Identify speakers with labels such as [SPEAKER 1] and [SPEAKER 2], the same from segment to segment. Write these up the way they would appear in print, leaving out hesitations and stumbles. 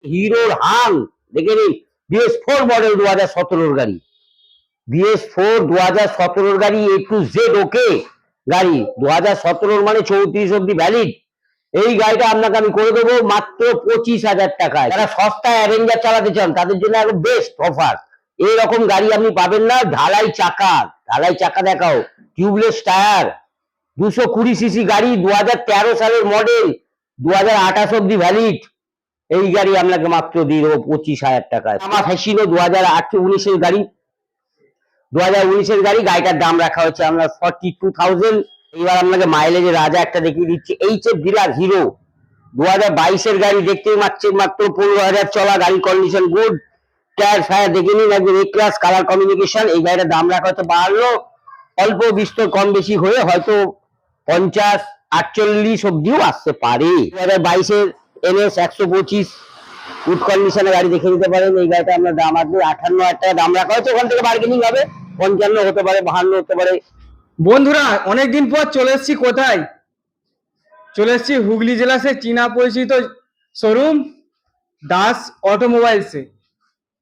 [SPEAKER 1] হিরোর হাং দেখে নিন, BS4 মডেল 2017 গাড়ি, BS4 2017 গাড়ি, A to Z ওকে গাড়ি, 2017 মানে 34 অব্দি ভ্যালিড। এই গাড়িটা আপনাকে আমি করে দেবো মাত্র 25,000 টাকায়। যারা সস্তা অ্যাভেঞ্জার চালাতে চান তাদের জন্য একদম বেস্ট অফার। এইরকম গাড়ি আপনি পাবেন না। ঢালাই চাকা, ঢালাই চাকা দেখাও, টিউবলেস টায়ার, 220 সিসি গাড়ি, 2013 সালের মডেল, 2028 অব্দি ভ্যালিড। এই গাড়ি আপনাকে মাত্র দিয়ে দেবো 25,000 টাকায়। আমার ফ্যাসিনো 2018-19 গাড়ি, 2019 গাড়ি, গাড়িটার দাম রাখা হচ্ছে আমরা 42,000। এবার আপনাকে মাইলেজের রাজা একটা দেখিয়ে দিচ্ছি, HF ডিলার হিরো 2022 গাড়ি, দেখতেই পাচ্ছেন মাত্র 15,000 চলা, গাড়ি কন্ডিশন গুড, টায়ার ফায়ার দেখে নিন একদম এ ক্লাস, কালার কমিউনিকেশন। এই গাড়িটার দাম রাখা হচ্ছে 52, অল্প বিস্তর কম বেশি হয়ে হয়তো 50-48 অব্দিও আসতে পারে। 2022 NS 125 গুড কন্ডিশনের গাড়ি দেখে নিতে পারেন। এই গাড়িটা আমরা দাম আসবে 58,000 টাকা দাম রাখা হচ্ছে, ওখান থেকে বার্গেনিং হবে, 55 হতে পারে, 52 হতে পারে।
[SPEAKER 2] বন্ধুরা অনেকদিন পর চলে এসেছি, কোথায় চলে এসেছি? হুগলি জেলা সে চীনা পরিচিত শোরুম দাস অটোমোবাইলসে।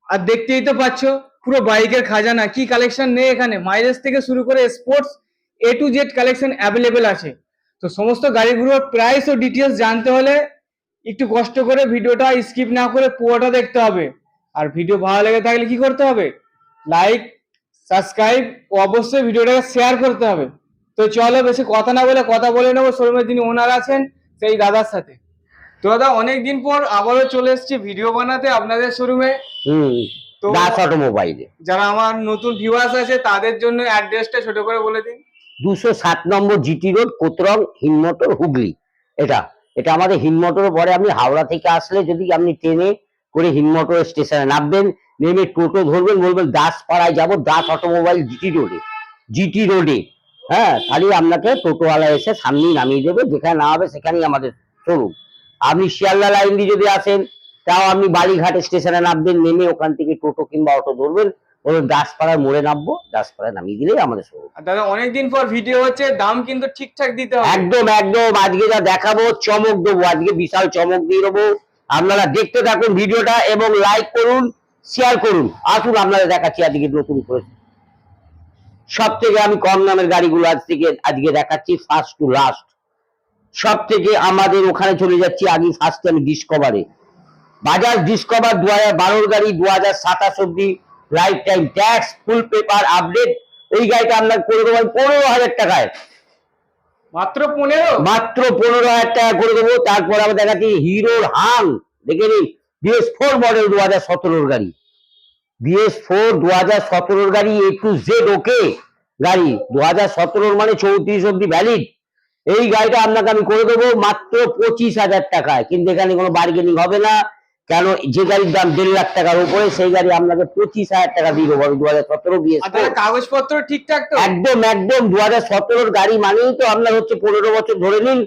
[SPEAKER 2] আর দেখতেই তো পাচ্ছ পুরো বাইকের খাজানা, কি কালেকশন নেই এখানে, মাইলেজ থেকে শুরু করে sports A to Z collection available আছে। তো সমস্ত গাড়িগুলোর প্রাইস ও ডিটেলস জানতে হলে একটু কষ্ট করে ভিডিওটা স্কিপ না করে পুরোটা দেখতে হবে। আর ভিডিও ভালো লেগে থাকলে কি করতে হবে? লাইক, সাবস্ক্রাইব ও অবশ্যই ভিডিওটাকে শেয়ার করতে হবে। তো চলো বেশি কথা না বলে কথা বলে নেবো শোরুমের যিনি ওনার আছেন সেই দাদার সাথে। তো দাদা অনেকদিন পর আবারও চলে এসেছি ভিডিও বানাতে আপনাদের শোরুমে।
[SPEAKER 1] তো দাস অটোমোবাইলে
[SPEAKER 2] যারা আমার নতুন ভিউয়ার্স আছে তাদের জন্য অ্যাড্রেসটা ছোট করে বলে দিন।
[SPEAKER 1] 207 নম্বর জিটি রোড, কোতরং, হিন্দমোটর, হুগলি। এটা এটা আমাদের হিন্দমোটর পরে আপনি হাওড়া থেকে আসলে যদি আপনি ট্রেনে করে হিন্দমোটর স্টেশনে নামবেন, নেমে টোটো ধরবেন, বলবেন দাসপাড়ায় যাবো, দাস অটোমোবাইল জিটি রোডে। হ্যাঁ, খালি আপনাকে টোটোওয়ালা এসে সামনেই নামিয়ে দেবে, যেখানে নামাবে সেখানেই আমাদের শোরুম। আপনি শিয়ালদা লাইন দিয়ে যদি আসেন তাও আপনি বালিঘাট স্টেশনে নামবেন, নেমে ওখান থেকে টোটো কিংবা অটো ধরবেন, ওই দাসপাড়ার মোড়ে নামবো, দাসপাড়ায় নামিয়ে দিলেই আমাদের শোরুম।
[SPEAKER 2] দাদা অনেকদিন পর ভিডিও হচ্ছে, দাম কিন্তু ঠিকঠাক দিতে হবে।
[SPEAKER 1] একদম একদম, আজকে যা দেখাবো চমক দেবো, আজকে বিশাল চমক দিয়ে দেবো। আপনারা দেখতে থাকুন ভিডিওটা এবং লাইক করুন, শেয়ার করুন। আসুন আপনাদের দেখাচ্ছি আজকে নতুন করে সব থেকে আমি কম দামের গাড়িগুলো আজকে দেখাচ্ছি, ফার্স্ট টু লাস্ট। সব থেকে আমাদের ওখানে চলে যাচ্ছি, আগে ফার্স্টে আমি ডিসকভারে, বাজাজ ডিসকভার 2012 গাড়ি, 2027 অব্দি লাইফ টাইম ট্যাক্স, ফুল পেপার আপডেট। এই গাড়িটা আপনার করে দেবো 15,000 টাকায়,
[SPEAKER 2] মাত্র 15,
[SPEAKER 1] মাত্র 15,000 টাকা করে দেবো। তারপর আমরা দেখাচ্ছি হিরোর হাং, দেখে নিন, BS4 মডেল 2017 গাড়ি, BS4 2017 গাড়ি, A to Z ওকে গাড়ি, 2017 মানে 34 অব্দি ভ্যালিড। এই গাড়িটা আপনাকে আমি করে দেবো মাত্র 25,000 টাকায়, কিন্তু এখানে কোনো বার্গেনিং হবে না। কেন, যে গাড়ির দাম 1.5 লাখ টাকার উপরে সেই গাড়ি আপনাকে 25,000 টাকা দিয়ে দেবো। 2017 BS4
[SPEAKER 2] কাগজপত্র ঠিকঠাক তো?
[SPEAKER 1] একদম একদম, 2017 গাড়ি মানেই তো আপনার হচ্ছে 15 বছর ধরে নিন,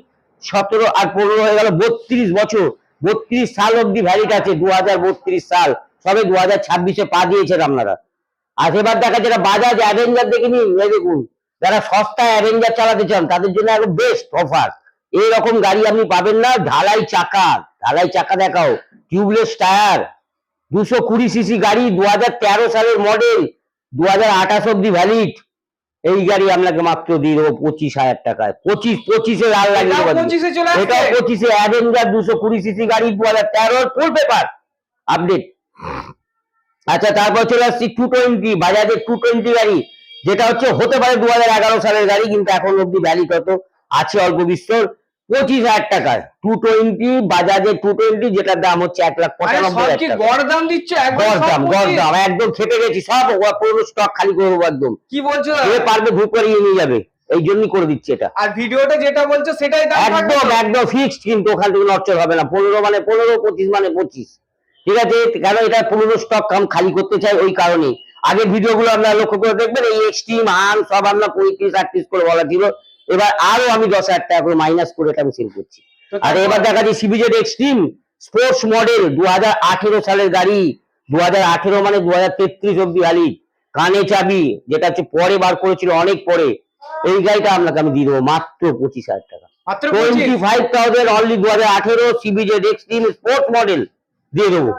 [SPEAKER 1] 17 আর 15 হয়ে গেল 32 বছর, 32 সাল অব্দি ভ্যালিড আছে। 2032 সাল, সবে 2026-এ পা দিয়েছেন আপনারা। আর এবার দেখা যেটা বাজাজ অ্যাভেঞ্জার দেখে নিন, দেখুন, যারা সস্তা অ্যাভেঞ্জার চালাতে চান তাদের জন্য একদম বেস্ট অফার। এইরকম গাড়ি আপনি পাবেন না। ঢালাই চাকা, ঢালাই চাকা দেখাও, টিউবলেস টায়ার, 220 সিসি গাড়ি, 2013 সালের মডেল, 2028 অব্দি ভ্যালিড। এই গাড়ি আপনাকে মাত্র দিয়ে দেবো 25,000 টাকায়। 25-25-এ লাল লাগিয়ে দেবো, এটা 25-এ অ্যাভেঞ্জার 220 সিসি গাড়ি, 2013 ফুল পেপার আপডেট। আচ্ছা, তারপর চলে আসছি 220, বাজাজের 220 গাড়ি, যেটা হচ্ছে হতে পারে 2011 সালের গাড়ি, কিন্তু এখন অব্দি ভ্যালিড কত আছে অল্প বিস্তর, 25,000 টাকায় 220, বাজাজের 220, যেটার দাম হচ্ছে 1,95,000 টাকা।
[SPEAKER 2] গড় দাম দিচ্ছে,
[SPEAKER 1] গড় দাম একদম খেপে গেছি, সব পুরো স্টক খালি করে দেবো একদম।
[SPEAKER 2] কি বলছো?
[SPEAKER 1] যে পারবে ভুল করে নিয়ে যাবে, এই জন্যই করে দিচ্ছে এটা।
[SPEAKER 2] আর ভিডিওটা যেটা বলছো সেটাই
[SPEAKER 1] একদম একদম ফিক্সড, কিন্তু ওখান থেকে নড়চড় হবে না। 15 মানে 15, 25 মানে 25, ঠিক আছে? কেন, এটা পুরো স্টক কাম খালি করতে চাই, ওই কারণে। আগের ভিডিওগুলো আপনারা লক্ষ্য করে দেখবেন, এই এক্সট্রিম আন সব আমরা 35-38 করে বলা ছিল, এবার আরো আমি 10,000 টাকা করে মাইনাস করে এটা আমি সেল করছি। আর এবার দেখাচ্ছি সিবিজেড এক্সট্রিম স্পোর্টস মডেল, 2018 সালের গাড়ি, 2018 মানে 2033 অব্দি ভ্যালিড, কানে চাবি, যেটা হচ্ছে পরে বার করেছিল অনেক পরে। এই গাড়িটা আপনাকে আমি দিয়ে দেবো মাত্র 25,000 টাকা, 25,000 only. 2018 CBZ extreme sports model, দিয়ে দেবো।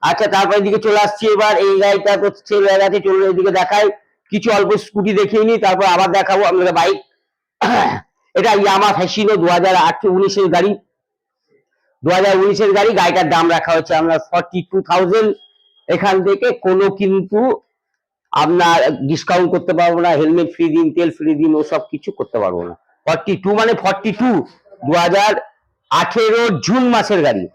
[SPEAKER 1] আচ্ছা, তারপর এদিকে চলে আসছি, এবার এই গাড়িটা তো সেল হয়ে গেছে, চলুন এদিকে দেখাই, কিছু অল্প স্কুটি দেখিয়ে নিই, তারপর আবার দেখাবো আপনাদের বাইক। এটা ইয়ামা ফ্যাসিনো 2018-19 গাড়ি, 2019 গাড়ি। গাড়িটার দাম রাখা হচ্ছে আমরা 42,000। এখান থেকে কোনো কিন্তু আপনার ডিসকাউন্ট করতে পারবো না, হেলমেট ফ্রি দিন, তেল ফ্রি দিন, ওসব কিছু করতে পারবো না। 42 মানে 42, 2018 জুন মাসের গাড়ি,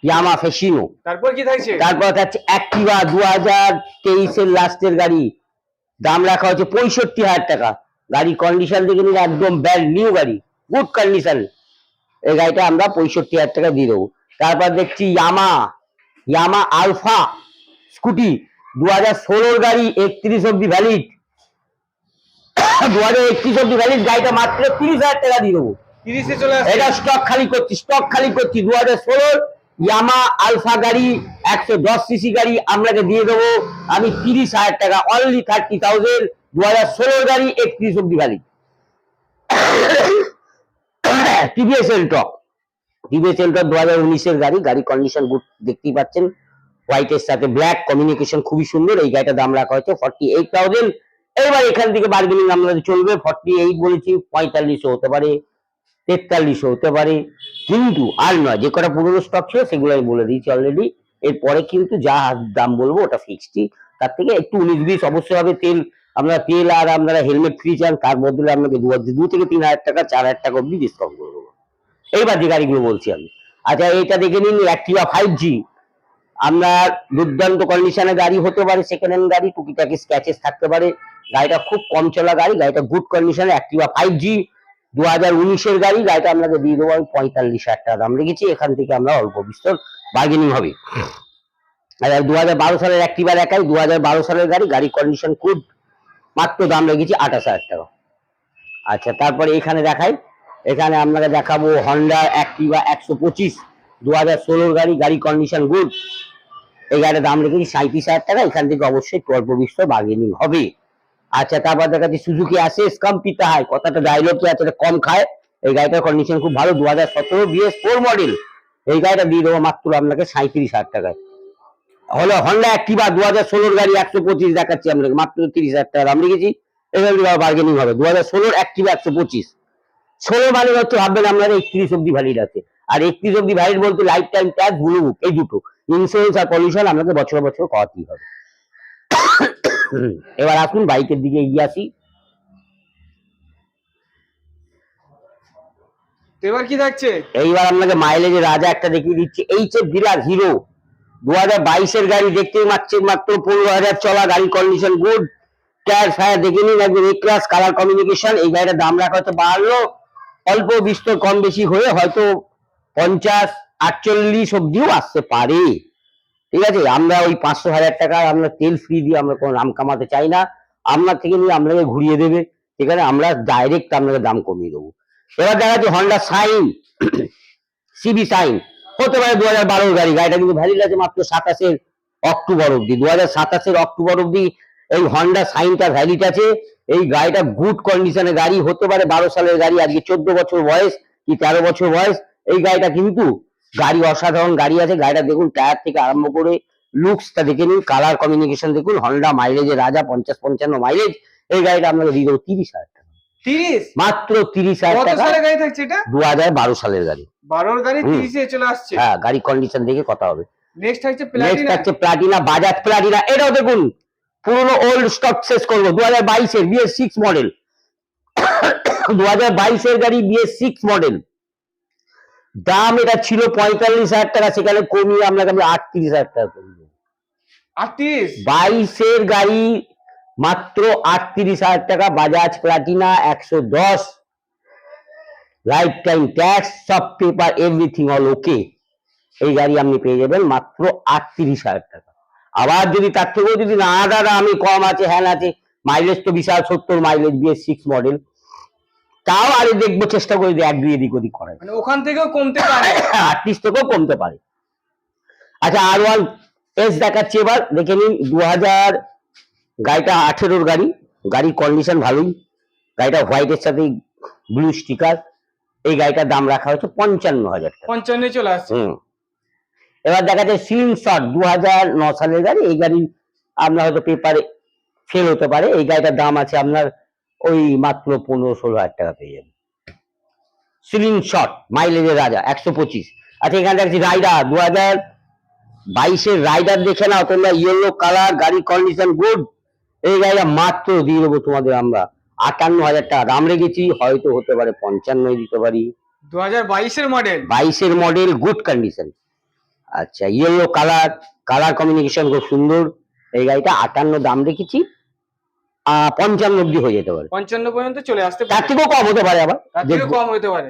[SPEAKER 1] ইয়ামা ফ্যাসিনো।
[SPEAKER 2] তারপর কি থাকছে?
[SPEAKER 1] তারপর থাকছে অ্যাক্টিভা 2023 লাস্টের গাড়ি, দাম রাখা হচ্ছে 65,000 টাকা। গাড়ি কন্ডিশন দেখে নিন, একদম ব্র্যান্ড নিউ গাড়ি, গুড কন্ডিশন। এই গাড়িটা আমরা 65,000 টাকা দিয়ে দেবো। তারপর দেখছি ইয়ামা আলফা স্কুটি 2016 গাড়ি, 31 অব্দি ভ্যালিড, 2031 অব্দি ভ্যালিড। গাড়িটা মাত্র 30,000 টাকা দিয়ে দেবো।
[SPEAKER 2] 30-এ চলে আসছে।
[SPEAKER 1] এটা স্টক খালি করছি 2016 ইয়ামা আলফা গাড়ি, 110 সিসি গাড়ি আপনাকে দিয়ে দেবো আমি 30,000 টাকা, অনলি 30,000। 2016 গাড়ি, 31 অব্দি ভ্যালিড। টিভিএস এলটক 2019 গাড়ি, গাড়ি কন্ডিশন গুড দেখতেই পাচ্ছেন, হোয়াইটের সাথে ব্ল্যাক কমিউনিকেশন খুবই সুন্দর। এই গাড়িটার দাম রাখা হচ্ছে 48,000। এবার এখান থেকে বার্গেনিং আমাদের চলবে। 48 বলেছি, 45 হতে পারে, 43 হতে পারে, কিন্তু আর নয়, যে কটা পুরোনো স্টক ছিল সেগুলো আমি বলে দিয়েছি অলরেডি। এরপরে কিন্তু যা দাম বলবো ওটা ফিক্সডই, তার থেকে একটু 19-20 অবশ্যই হবে। তেল আর আপনারা হেলমেট ফ্রি চান, তার বদলে আপনাকে 2 থেকে 3,000 টাকা, 4,000 টাকা অব্দি ডিসকাউন্ট করে দেবো। এইবার যে গাড়িগুলো বলছি আমি, আচ্ছা এটা দেখে নিন, অ্যাক্টিভা 5G, আপনার দুর্দান্ত কন্ডিশনে গাড়ি হতে পারে, সেকেন্ড হ্যান্ড গাড়ি, টুকিটাকি স্ক্র্যাচেস থাকতে পারে। গাড়িটা খুব কম চলা গাড়ি, গাড়িটা গুড কন্ডিশনে, অ্যাক্টিভা 5G 2019 গাড়ি। গাড়িটা আপনাকে দিয়ে দেবো আমি 45,000 টাকা দাম রেখেছি। এখান থেকে আমরা অল্প বিস্তর বার্গেনিং হবে। আর 2012 সালের অ্যাক্টিভা দেখাই, 2012 সালের গাড়ি, গাড়ি কন্ডিশন গুড, মাত্র দাম রেখেছি 28,000 টাকা। আচ্ছা, তারপরে এখানে দেখাই, এখানে আপনাকে দেখাবো হন্ডা অ্যাক্টিভা 125 2016 গাড়ি, গাড়ি কন্ডিশন গুড। এই গাড়ির দাম রেখেছি 37,000 টাকা। এখান থেকে অবশ্যই অল্প বিস্তর বার্গেনিং হবে। আচ্ছা, তারপর দেখাচ্ছি সুজুকি অ্যাসেস কম পিতা হয়, কথাটা ডায়লগ আছে, কম খায়। এই গাড়িটার কন্ডিশন খুব ভালো, 2017 BS4 মডেল। এই গাড়িটা দিয়ে দেবো মাত্র আপনাকে 37,000 টাকায়। হলো হন্ডা অ্যাক্টিভা 2016 গাড়ি, 125 দেখাচ্ছি আপনাকে, মাত্র 30,000 টাকা দাম রেখেছি। এখান থেকে বার্গেনিং হবে। 2016 অ্যাক্টিভা 125, 16 মানে হচ্ছে ভাববেন আপনারা 31 অব্দি ভ্যালিড আছে। আর 31 অব্দি ভ্যালিড বলতে life time tax, blue book, এই দুটো, ইন্স্যুরেন্স আর পলিউশন আপনাকে বছর বছর করাতেই হবে। এবার আসুন বাইকের দিকে এগিয়ে আসি।
[SPEAKER 2] এবার কি থাকছে?
[SPEAKER 1] এইবার আপনাকে মাইলেজের রাজা একটা দেখিয়ে দিচ্ছি, HF ডিলার হিরো 2022 গাড়ি, দেখতেই পাচ্ছেন মাত্র 15,000 চলা, গাড়ি কন্ডিশন গুড, টায়ার ফায়ার দেখে নিন, একদম এ ক্লাস, কালার কমিউনিকেশন। এই গাড়িটার দাম রাখা হচ্ছে 52, অল্প বিস্তর কম বেশি হয়ে হয়তো 50-48 অব্দিও আসতে পারে। ঠিক আছে, আমরা ওই 500,000 টাকা আমরা তেল ফ্রি দিয়ে আমরা কোনো নাম কামাতে চাই না। আপনার থেকে নিয়ে আপনাকে ঘুরিয়ে দেবে, ঠিক আছে, আমরা ডাইরেক্ট আপনাকে দাম কমিয়ে দেবো। এবার দেখা যাচ্ছে হন্ডা সাইন সিবি সাইন, হতে পারে 2012 গাড়ি, গাড়িটা কিন্তু ভ্যালিড আছে মাত্র 27 অক্টোবর অব্দি, 2027 অক্টোবর অব্দি এই হন্ডা সাইনটা ভ্যালিড আছে। এই গাড়িটা গুড কন্ডিশনে গাড়ি, হতে পারে 12 সালের গাড়ি, আজকে 14 বছর বয়স কি 13 বছর বয়স। এই গাড়িটা কিন্তু গাড়ি অসাধারণ গাড়ি আছে। গাড়িটা দেখুন, টায়ার থেকে আরম্ভ করে লুকসটা দেখে নিন, কালার কমিউনিকেশন দেখুন, হন্ডা মাইলেজের রাজা, 50-55 মাইলেজ। এই গাড়িটা আপনাকে দিয়ে দেবো 30,000 টাকা,
[SPEAKER 2] 30?
[SPEAKER 1] মাত্র 30,000
[SPEAKER 2] কত
[SPEAKER 1] টাকা।
[SPEAKER 2] সালের গাড়ি থাকছে এটা?
[SPEAKER 1] 2012 সালের গাড়ি,
[SPEAKER 2] 12 গাড়ি 30-এ চলে আসছে।
[SPEAKER 1] হ্যাঁ, গাড়ি কন্ডিশন দেখে কথা হবে।
[SPEAKER 2] নেক্সট থাকছে
[SPEAKER 1] নেক্সট
[SPEAKER 2] প্লাটিনা।
[SPEAKER 1] হচ্ছে প্লাটিনা, বাজাজ প্লাটিনা। এটাও দেখুন পুরনো ওল্ড স্টক শেষ করবো, 2022 এর BS6 মডেল, 2022 এর গাড়ি, BS6 মডেল। দাম এটা ছিল 45,000 টাকা, সেখানে কমিয়ে আপনাকে আমি 38,000 টাকা করে দেবো।
[SPEAKER 2] 38?
[SPEAKER 1] 22 এর গাড়ি মাত্র 38,000 টাকা, Bajaj Platina 110, life time tax, সব পেপার এভরিথিং অল ওকে। এই গাড়ি আপনি পেয়ে যাবেন মাত্র 38,000 টাকা। আবার যদি তার থেকেও যদি না দাদা আমি কম আছে, হ্যাঁ আছে, মাইলেজ তো বিশাল 70 মাইলেজ, BS6 মডেল, তাও আরে দেখবো, চেষ্টা করে যে 1-2 এদিক ওদিক করায়,
[SPEAKER 2] মানে ওখান থেকেও কমতে পারে,
[SPEAKER 1] 38 থেকেও কমতে পারে। আচ্ছা, R1S দেখাচ্ছি, এবার দেখে নিন, 2000 গাড়িটা 18 গাড়ি, গাড়ির কন্ডিশন ভালোই, গাড়িটা হোয়াইটের সাথে ব্লু স্টিকার। এই গাড়িটার দাম রাখা হয়েছে 55,000 টাকা।
[SPEAKER 2] 55-এ চলে আসছে।
[SPEAKER 1] এবার দেখা যায় সিলিং শট 2009 সালের গাড়ি। এই গাড়ি আপনার হয়তো পেপারে ফেল হতে পারে। এই গাড়িটার দাম আছে আপনার ওই মাত্র 15-16 হাজার টাকা পেয়ে যাবেন। সিলিং শট মাইলেজের রাজা 125। আচ্ছা এখানে দেখছি রাইডার 2022-এর রাইডার দেখে নাও তোমরা, ইয়েলো কালার, গাড়ি কন্ডিশন গুড। এই গাড়িটা মাত্র দিয়ে দেবো তোমাদের আমরা 58,000 টাকা। দাম রেখেছি, হয়তো হতে পারে 55 দিতে পারি।
[SPEAKER 2] 2022-এর মডেল,
[SPEAKER 1] 22-এর মডেল, গুড কন্ডিশন। আচ্ছা ইয়েলো কালার, কালার কমিউনিকেশন খুব সুন্দর। এই গাড়িটা 58 দাম রেখেছি, 55 অব্দি হয়ে যেতে পারে।
[SPEAKER 2] 55 পর্যন্ত চলে আসতে
[SPEAKER 1] তার
[SPEAKER 2] পারে,
[SPEAKER 1] থেকেও কম হতে পারে আবার।
[SPEAKER 2] তার থেকে কম হতে পারে।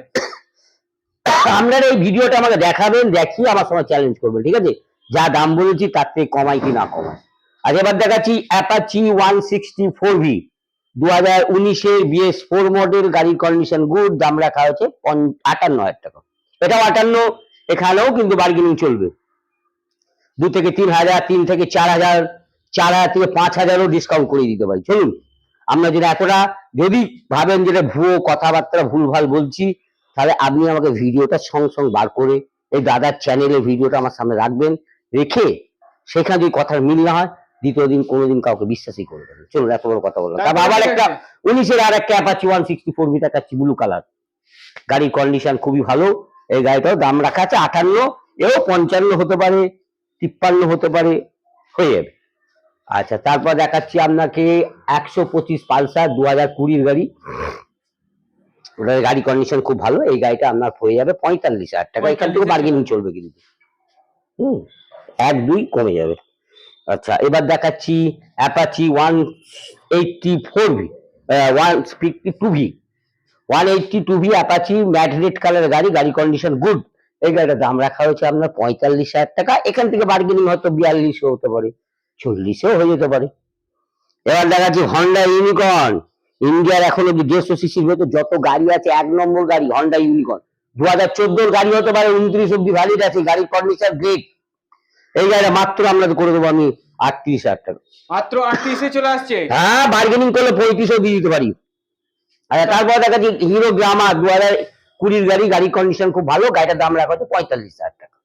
[SPEAKER 1] আপনারা এই ভিডিওটা আমাকে দেখাবেন, দেখিয়ে আমার সঙ্গে চ্যালেঞ্জ করবেন, ঠিক আছে? যা দাম বলেছি তার থেকে কমাই কি না কমাই। আর এবার দেখাচ্ছি অ্যাপাচি 164V 2019-এর BS4 মডেল, গাড়ির কন্ডিশন গুড। দাম রাখা হয়েছে 58,000 টাকা। এটাও 58, এখানেও কিন্তু বার্গেনিং চলবে। 2 থেকে 3,000, 3 থেকে 4,000, 4,000 থেকে 5,000ও ডিসকাউন্ট করে দিতে পারি। চলুন, আমরা যেটা এতটা যদি ভাবেন যেটা ভুয়ো কথাবার্তা ভুলভাল বলছি, তাহলে আপনি আমাকে ভিডিওটা সঙ্গে বার করে এই দাদার চ্যানেলে ভিডিওটা আমার সামনে রাখবেন, রেখে সেখানে যদি কথার মিল না হয় দ্বিতীয় দিন কোনোদিন কাউকে বিশ্বাসই করবেন না। চলুন, এত বড় কথা বললাম। তারপর আবার একটা 19-এর আর একটা অ্যাপাচি 164V দেখাচ্ছি, ব্লু কালার। গাড়ির কন্ডিশন খুবই ভালো। এই গাড়িটাও দাম রাখা আছে 58, এও 55 হতে পারে, 53 হতে পারে, হয়ে যাবে। আচ্ছা তারপর দেখাচ্ছি আপনাকে 125 পালসার 2020-এর গাড়ি। ওটার গাড়ি কন্ডিশন খুব ভালো। এই গাড়িটা আপনার হয়ে যাবে 45,000 টাকা। এখান থেকে বার্গেনিং চলবে কিন্তু, 1-2 কমে যাবে। আচ্ছা এবার দেখাচ্ছি Apache 184V 182V Apache, matte red কালারের গাড়ি, গাড়ি কন্ডিশন গুড। এই গাড়িটার দাম রাখা হয়েছে আপনার 45,000 টাকা। এখান থেকে বার্গেনিং হয়তো 42 হতে পারে, 40 হয়ে যেতে পারে। এবার দেখাচ্ছি হন্ডা ইউনিকর্ন, ইন্ডিয়ার এখন অব্দি 150 সিসির ভেতর যত গাড়ি আছে 1 নম্বর গাড়ি হন্ডা ইউনিকর্ন। 2014-এর গাড়ি হতে পারে, 29 অব্দি ভ্যালিড আছে, গাড়ির কন্ডিশন গ্রেট। এই গাড়িটা মাত্র আমরা করে দেবো আমি 38,000 টাকা।
[SPEAKER 2] মাত্র 38-এ চলে আসছে।
[SPEAKER 1] হ্যাঁ, বার্গেনিং করলে 35 দিয়ে দিতে পারি। আচ্ছা তারপর দেখাচ্ছি হিরো গ্ল্যামার 2020-এর গাড়ি, গাড়ির কন্ডিশন খুব ভালো। গাড়িটার দাম রাখা হচ্ছে 45,000 টাকা।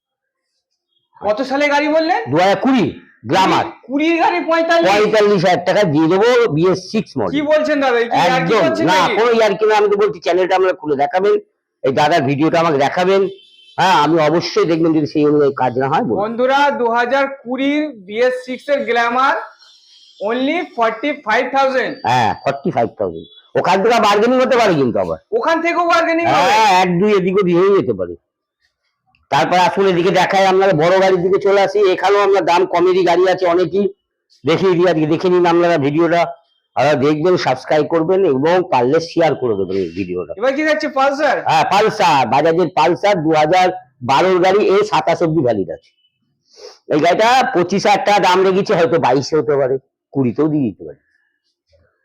[SPEAKER 2] কত সালে গাড়ি বললেন?
[SPEAKER 1] 2020 গ্ল্যামার,
[SPEAKER 2] 20 গাড়ি
[SPEAKER 1] 45,000 টাকা দিয়ে দেবো, BS6 মডেল।
[SPEAKER 2] কি বলছেন দাদা? কি আর কি
[SPEAKER 1] একদম
[SPEAKER 2] বলছেন
[SPEAKER 1] না,
[SPEAKER 2] নাকি?
[SPEAKER 1] কোনো ইয়ার্কি না। আমি তো বলছি চ্যানেলটা আমরা খুলে দেখাবেন, এই দাদার ভিডিওটা আমাকে দেখাবেন। হ্যাঁ, আমি অবশ্যই দেখবেন, যদি সেই অনুযায়ী কাজ না হয় বলুন।
[SPEAKER 2] বন্ধুরা 2020 BS6 এর গ্ল্যামার অনলি 45,000।
[SPEAKER 1] হ্যাঁ 45,000, ওখান থেকে বার্গেনিং হতে পারে কিন্তু আবার।
[SPEAKER 2] ওখান থেকেও বার্গেনিং হবে?
[SPEAKER 1] হ্যাঁ, 1-2 এদিক ওদিক হয়ে যেতে পারে। তারপর আসলে এদিকে দেখায় আপনারা বড় গাড়ির দিকে চলে আসি। এখানেও আপনার দাম কমেরই গাড়ি আছে অনেকই, দেখিয়ে দিই আজকে। দেখে নিন আপনারা ভিডিওটা, আর দেখবেন, সাবস্ক্রাইব করবেন এবং পারলে শেয়ার করে দেবেন এই ভিডিওটা।
[SPEAKER 2] এবার কি যাচ্ছে পালসার?
[SPEAKER 1] হ্যাঁ পালসার, বাজাজের পালসার 2012-এর গাড়ি, এই 27 অব্দি ভ্যালিড আছে। এই গাড়িটা 25,000 টাকা দাম রেখেছে, হয়তো 22 হতে পারে, 20-তেও দিয়ে দিতে পারি,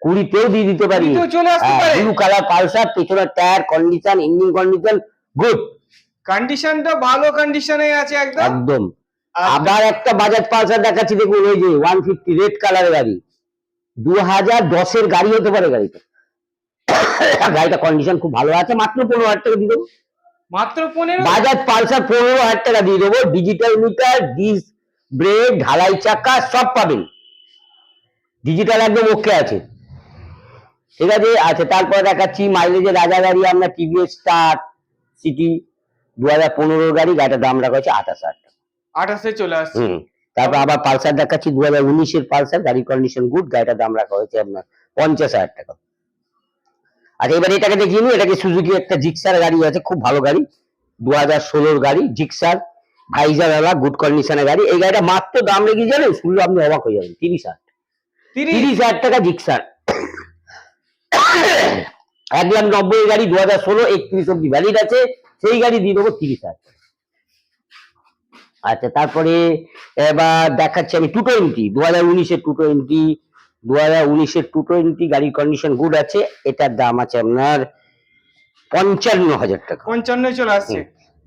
[SPEAKER 1] 20-তেও দিয়ে দিতে পারি।
[SPEAKER 2] 20-তেও চলে আসতে পারে।
[SPEAKER 1] ব্লু কালার পালসার, পেছনের tyre condition, engine condition good.
[SPEAKER 2] কন্ডিশনটা ভালো কন্ডিশনে আছে একদম।
[SPEAKER 1] একদম। আবার একটা বাজাজ পালসার দেখাচ্ছি, দেখুন ওই যে 150 রেড কালারের গাড়ি, 2010-এর গাড়ি হতে পারে গাড়িটা। গাড়িটা কন্ডিশন খুব ভালো আছে, মাত্র 15,000 টাকা দিয়ে দেবো।
[SPEAKER 2] মাত্র 15?
[SPEAKER 1] বাজাজ পালসার 15,000 টাকা দিয়ে দেবো। ডিজিটাল মিটার, ডিস্ক ব্রেক, ঢালাই চাকা সব পাবেন, ডিজিটাল একদম ওকে আছে, ঠিক আছে। আচ্ছা তারপর দেখাচ্ছি মাইলেজের রাজা গাড়ি, আমরা টিভিএস স্টার সিটি 2015-এর গাড়ি, গাড়িটার দাম রাখা হচ্ছে 28,000 টাকা।
[SPEAKER 2] 28-এ চলে আসছে।
[SPEAKER 1] তারপর আবার পালসার দেখাচ্ছি 2019-এর পালসার, গাড়ির কন্ডিশন গুড, গাড়িটার দাম রাখা হয়েছে আপনার 50,000 টাকা। আচ্ছা এবার এটাকে দেখিয়ে নিই, এটাকে সুজুকি একটা জিক্সার গাড়ি আছে, খুব ভালো গাড়ি, 2016-এর গাড়ি জিক্সার, ভাইজারওয়ালা, গুড কন্ডিশনের গাড়ি। এই গাড়িটা মাত্র দাম রেখে জানেন, শুনলে আপনি অবাক হয়ে যাবেন, 30,000। 30,000 টাকা জিক্সার। 1,90,000 গাড়ি, 2016, 31 অব্দি ভ্যালিড আছে, সেই গাড়ি দিয়ে দেবো 30,000। আচ্ছা তারপরে এবার দেখাচ্ছি আমি 220, 2019-এর 220 গাড়ির কন্ডিশন গুড আছে। এটার দাম আছে আপনার 55,000 টাকা।
[SPEAKER 2] 55-এ চলে আসছে।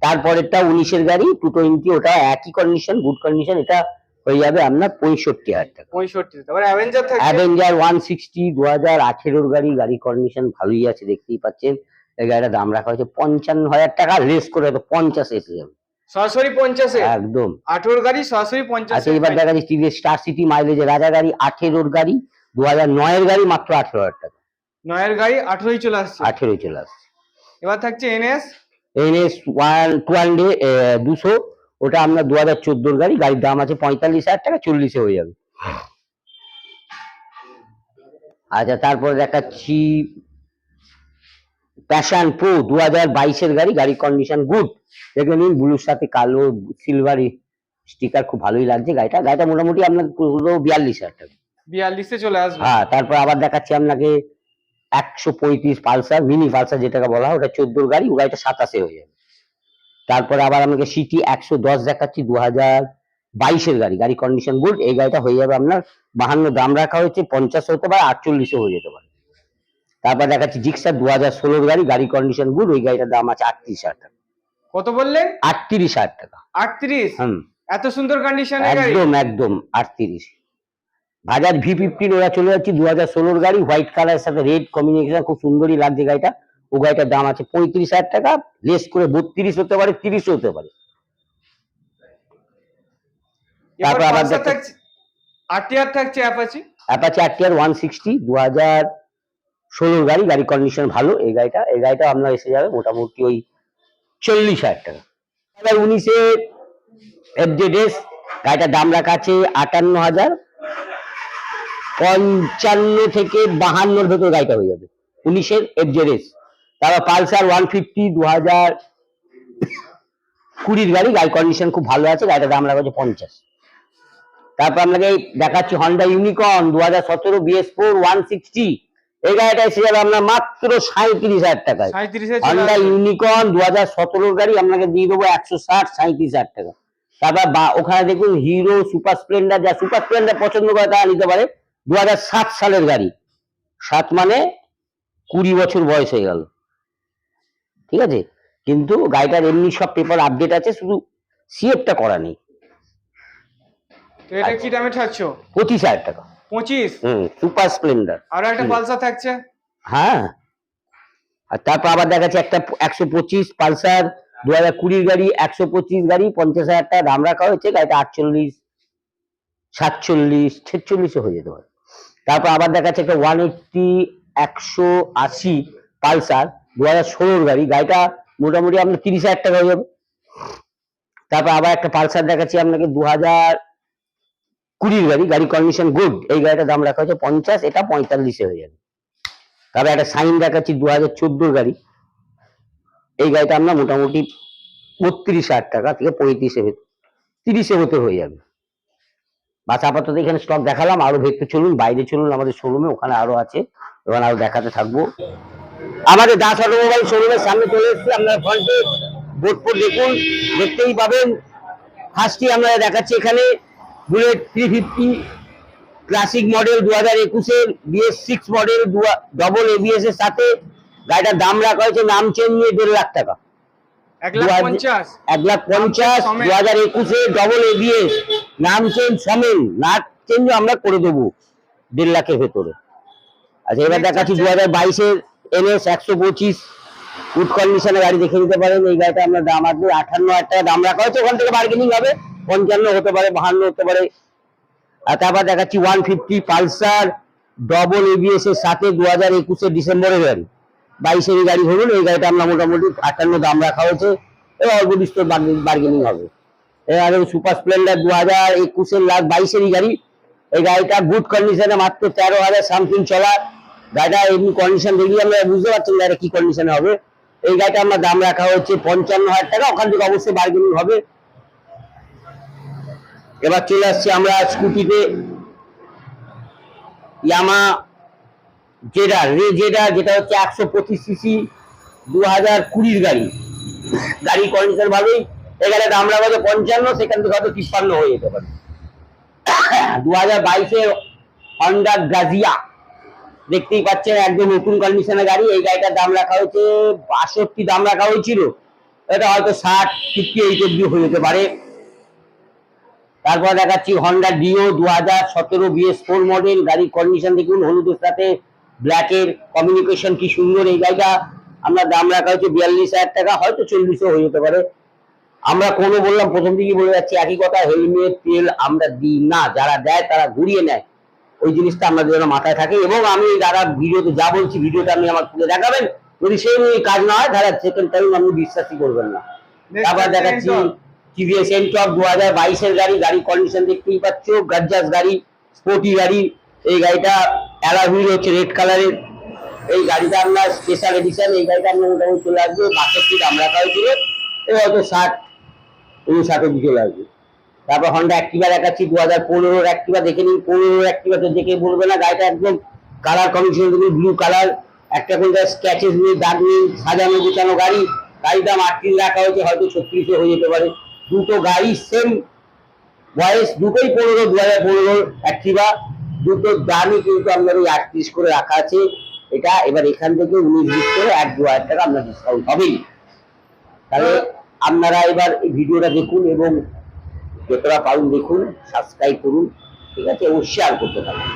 [SPEAKER 1] তারপরেরটা 19-এর গাড়ি 220, ওটা একই কন্ডিশন, গুড কন্ডিশন, এটা হয়ে যাবে আপনার 65,000 টাকা।
[SPEAKER 2] 65। তারপরে অ্যাভেঞ্জার থাকবে।
[SPEAKER 1] অ্যাভেঞ্জার 160 2018-এর গাড়ি, গাড়ি কন্ডিশন ভালোই আছে, দেখতেই পাচ্ছেন। এই গাড়িটার দাম রাখা হয়েছে 55,000 টাকা, লেস করে হয়তো 50 এসে যাবে।
[SPEAKER 2] সরাসরি 50-এ
[SPEAKER 1] একদম।
[SPEAKER 2] 18 গাড়ি সরাসরি
[SPEAKER 1] আচ্ছা
[SPEAKER 2] 50-এ।
[SPEAKER 1] এবার দেখা যাচ্ছে টিভিএস স্টার সিটি মাইলেজের রাজা গাড়ি, 18 গাড়ি, 2009 এর গাড়ি, মাত্র 18,000 টাকা।
[SPEAKER 2] 9 এর গাড়ি 18 চলে আসছে।
[SPEAKER 1] 18 চলে আসছে।
[SPEAKER 2] এবার থাকছে এনএস
[SPEAKER 1] এনএস 200, ওটা আপনার 2014 গাড়ি, গাড়ির দাম আছে 45,000 টাকা, 40-এ হয়ে যাবে। আচ্ছা তারপরে দেখাচ্ছি প্যাশন প্রো 2022 গাড়ি, গাড়ির কন্ডিশন গুড, দেখে নিন ব্লুর সাথে কালো সিলভার স্টিকার, খুব ভালোই লাগছে গাড়িটা মোটামুটি আপনার পুরো 42,000 টাকা।
[SPEAKER 2] 42-এ চলে আসবে।
[SPEAKER 1] হ্যাঁ তারপর আবার দেখাচ্ছি আপনাকে 135 পালসার, মিনি পালসার যেটাকে বলা হয়, ওটা 14 গাড়ি, ও গাড়িটা 27-এ হয়ে যাবে। তারপরে আবার আমাকে সিটি 110 দেখাচ্ছি, 2022 গাড়ি, গাড়ি কন্ডিশন গুড, এই গাড়িটা হয়ে যাবে আপনার 52, দাম রাখা হয়েছে 50 হতে পারে, 48-এ হয়ে যেতে পারে। তারপর দেখাচ্ছি জিক্সার 2016 গাড়ি, গাড়ি কন্ডিশন গুড, ওই গাড়িটার দাম আছে 38,000 টাকা।
[SPEAKER 2] কত বললেন?
[SPEAKER 1] 38,000 টাকা।
[SPEAKER 2] 38?
[SPEAKER 1] হুম,
[SPEAKER 2] এত সুন্দর কন্ডিশনের গাড়ি?
[SPEAKER 1] একদম 38। বাজাজ V15 ওরা চলে যাচ্ছে 2016 গাড়ি, হোয়াইট কালারের সাথে রেড কম্বিনেশন, খুব সুন্দরই লাগছে গাড়িটা, ও গাড়িটার দাম আছে 35,000 টাকা, লেস করে 32 হতে পারে, 30 হতে পারে। তারপর আবার
[SPEAKER 2] থাকছে আরটিআর, থাকছে অ্যাপাচি
[SPEAKER 1] আরটিআর 160 2016 গাড়ি, গাড়ি কন্ডিশন ভালো, এই গাড়িটা আপনার এসে যাবে মোটামুটি ওই 40,000 টাকা। 2019-এ এফজেডএস, গাড়িটার দাম রাখা আছে 58,000, 55 থেকে 52-এর ভেতর গাড়িটা হয়ে যাবে, 19-এর এফজেডএস। তারপর পালসার 150 2020 গাড়ি, গাড়ি কন্ডিশন খুব ভালো আছে, গাড়িটার দাম রাখা আছে 50। তারপর আপনাকে দেখাচ্ছি হন্ডা ইউনিকর্ন 2017 BS4 160, এই গাড়িটা এসে যাবে আপনার মাত্র 37,000 টাকায়।
[SPEAKER 2] 37-এ
[SPEAKER 1] হন্ডা ইউনিকর্ন 2017 গাড়ি আপনাকে দিয়ে দেবো 160-37,000 টাকা। তারপর ওখানে দেখুন হিরো সুপার স্প্লেন্ডার, যা সুপার স্প্লেন্ডার পছন্দ করে তারা নিতে পারে, 2007 সালের গাড়ি, 7 মানে 20 বছর বয়স হয়ে গেল, ঠিক আছে, কিন্তু গাড়িটার এমনি সব পেপার আপডেট আছে, শুধু সিএফটা করা নেই।
[SPEAKER 2] তো এটা কি দামে ছাড়ছ?
[SPEAKER 1] 25,000 টাকা।
[SPEAKER 2] 25?
[SPEAKER 1] Super Splendor.
[SPEAKER 2] আর একটা পালসার থাকছে।
[SPEAKER 1] হ্যাঁ, আর তারপর আবার দেখাচ্ছে একটা 125 পালসার 2020 গাড়ি, 125 গাড়ি, 50,000 টাকা দাম রাখা হয়েছে, গাড়িটা 48, 47, 46-এ হয়ে যেতে পারে। তারপর আবার দেখাচ্ছে একটা 180 180 পালসার 2016 গাড়ি, গাড়িটা মোটামুটি আপনার 30,000 টাকা হয়ে যাবে। তারপর আবার একটা পালসার দেখাচ্ছি আপনাকে 2020 গাড়ি, গাড়ি কন্ডিশন গুড, এই গাড়িটার দাম রাখা হয়েছে 50, এটা 45-এ হয়ে যাবে। তারপর একটা সাইন দেখাচ্ছি 2014 গাড়ি, এই গাড়িটা আমরা মোটামুটি 32,000 টাকা থেকে 30-এ হতে হয়ে যাবে। বাস আপাতত এখানে স্টক দেখালাম, আরো ভেতরে চলুন, বাইরে চলুন আমাদের শোরুমে, ওখানে আরো আছে, ওখানে আরো দেখাতে থাকবো। আমাদের দাস অটোমোবাইল শোরুমের সামনে চলে এসেছি, আপনার ফ্রন্টে বোর্ড দেখুন, দেখতেই পাবেন। ফার্স্টই আমরা দেখাচ্ছি এখানে বুলেট 350 ক্লাসিক মডেল 2021-এর BS6 মডেল, ডবল ABS এর সাথে, গাড়িটার দাম রাখা হয়েছে নাম চেঞ্জ নিয়ে 1.5 লাখ টাকা।
[SPEAKER 2] 1,50,000?
[SPEAKER 1] 1,50,000 2021-এর ডবল ABS, নাম চেঞ্জ সমেন, না চেঞ্জ আমরা করে দেবো 1.5 লাখের ভেতরে। আচ্ছা এবার দেখাচ্ছি 2022-এর NS 125 গুড কন্ডিশনে গাড়ি, দেখে নিতে পারেন, এই গাড়িটা আপনার দাম আসবে 58,000 টাকা দাম রাখা হয়েছে, ওখান থেকে বার্গেনিং হবে, 55 হতে পারে, 52 হতে পারে। আর তারপর দেখাচ্ছি 150 পালসার ডবল ABS এর সাথে 2021-এর ডিসেম্বরের গাড়ি, 22-এর গাড়ি ধরুন, এই গাড়িটা আমরা মোটামুটি 58 দাম রাখা হয়েছে, এবার অল্প বিস্তর বার্গেনিং হবে। এবার সুপার স্প্লেন্ডার 2021-এর লাস্ট 22-এরই গাড়ি, এই গাড়িটা গুড কন্ডিশনে, মাত্র 13,000 সামথিং চলা, গাড়িটা এমনি কন্ডিশন দেখলে আমরা বুঝতে পারছেন গাড়িটা কি কন্ডিশনে হবে। এই গাড়িটা আমরা দাম রাখা হচ্ছে 55,000 টাকা, ওখান থেকে অবশ্যই বার্গেনিং হবে। এবার চলে আসছি আমরা স্কুটিতে, ইয়ামা জেডার যেটা হচ্ছে 125 সিসি 2020 গাড়ি, গাড়ি কন্ডিশন ভালোই, এখানে দাম রাখা হচ্ছে 55, সেখান থেকে হয়তো 53 হয়ে যেতে পারে। 2022-এর হন্ডা গ্রাজিয়া, দেখতেই পাচ্ছেন একদম নতুন কন্ডিশনের গাড়ি, এই গাড়িটার দাম রাখা হয়েছে 62 দাম রাখা হয়েছিল, এটা হয়তো 60, 58 অব্দি হয়ে যেতে পারে। তারপর দেখাচ্ছি হন্ডা ডিও 2017 BS4 মডেল, গাড়ির কন্ডিশন দেখুন, হলুদের সাথে ব্ল্যাকের কমিউনিকেশন কি সুন্দর, এই গাড়িটা আমরা দাম রাখা হচ্ছে 42,000 টাকা, হয়তো 40-ও হয়ে যেতে পারে। আমরা কোনো বললাম প্রথম দিকে বলে যাচ্ছি একই কথা, হেলমেট তেল আমরা দিই না, যারা দেয় তারা ঘুরিয়ে নেয়, ওই জিনিসটা আমাদের যেন মাথায় থাকে। এবং আমি যারা ভিডিওতে যা বলছি ভিডিওটা আপনি আমার খুলে দেখাবেন, যদি সেই অনুযায়ী কাজ না হয় তাহলে সেকেন্ড টাইম আপনি বিশ্বাসই করবেন না। তারপর দেখাচ্ছি টিভিএস এনটর্ক 2022-এর গাড়ি, গাড়ি কন্ডিশন দেখতেই পাচ্ছ, গার্জাস গাড়ি, স্পোর্টি গাড়ি। এই গাড়িটা অ্যালয় হুইল হচ্ছে রেড কালারের, এই গাড়িটা আপনার স্পেশাল এডিশন। এই গাড়িটা আপনার মোটামুটি চলে আসবে 62 দাম রাখা হয়েছিল, এই হয়তো 60-59 অব্দি চলে আসবে। তারপর হন্ডা অ্যাক্টিভা দেখাচ্ছি 2015-এর অ্যাক্টিভা দেখে নিন। 15-এর অ্যাক্টিভা তো দেখে বলবে না, গাড়িটা একদম কালার কমিশন ব্লু কালার, একটা করে স্ক্যাচেস নেই, দাগ নেই, সাজানো গোছানো গাড়ি। গাড়ির দাম 38 রাখা হয়েছে, হয়তো 36-এ হয়ে যেতে পারে। দুটো গাড়ি সেম বয়স, দুটোই 2015 অ্যাক্টিভা, দুটোর দামই কিন্তু আপনার ওই 38 করে রাখা আছে। এটা এবার এখান থেকে 19-20 করে 1-2 হাজার টাকা আপনার ডিসকাউন্ট হবেই। তাহলে আপনারা এবার এই ভিডিওটা দেখুন এবং যতটা পারুন দেখুন, সাবস্ক্রাইব করুন, ঠিক আছে, এবং শেয়ার করতে থাকুন।